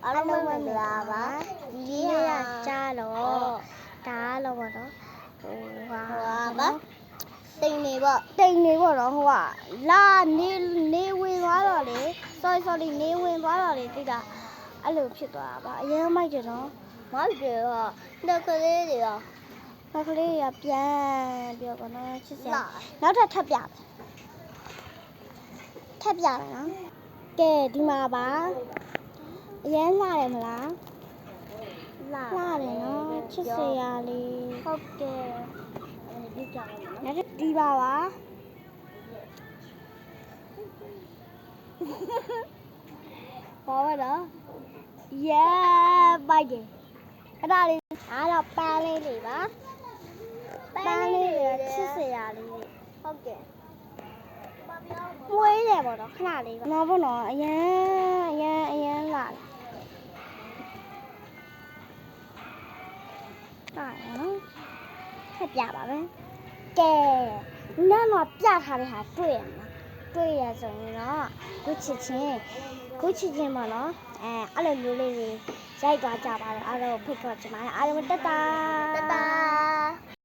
အားလုံးပဲမင်္ဂလာပါဒီနေ့ကကြားတော့ဒါကတော့ပေါ့နော်ဟိုပါတိမ်နေပေါ့နော်ဟိုကလာနေဝင်သွားတော့လေ sorry နေဝင်သွားတော့လေတိတ်တာအဲ့လိုဖြစ်သွားတာပါအရင်မိုက်တယ်နော်မိုက်တယ်ဟာနောက်ကလေးတွေကပြန်ပြီးတော့ပေါ့နော်ချစ်စရာနောက်ထပ်ပြမယ်နော်ကဲဒီမှာပါအရင်လှတယ်မလားလှတယ်နော်ချစ်စရာလေးဟုတ်ကဲ့နောက်ဒီပါဘာတော့ပိုက်တယ်အဲ့ဒါလေးအားတော့ပန်းလေးတွေပါပန်းလေးတွေချစ်စရာလေးဟုတ်ကဲ့မွေးတယ်ပေါ့နော်ခဏလေးပါနော်ပေါ့နော်အရင်လာနော်ထပ်ပြပါမယ်ကဲနောက်တော့ပြထားတဲ့ဟာတွေ့ရမှာတွေ့ရဆိုရင်တော့ခုချစ်ချင်းပေါ့နော်အဲ့လိုမျိုးလေးတွေရိုက်သွားကြပါတော့အားလုံးဖိတ်ခေါ်ချင်ပါတယ်အားလုံးတတာ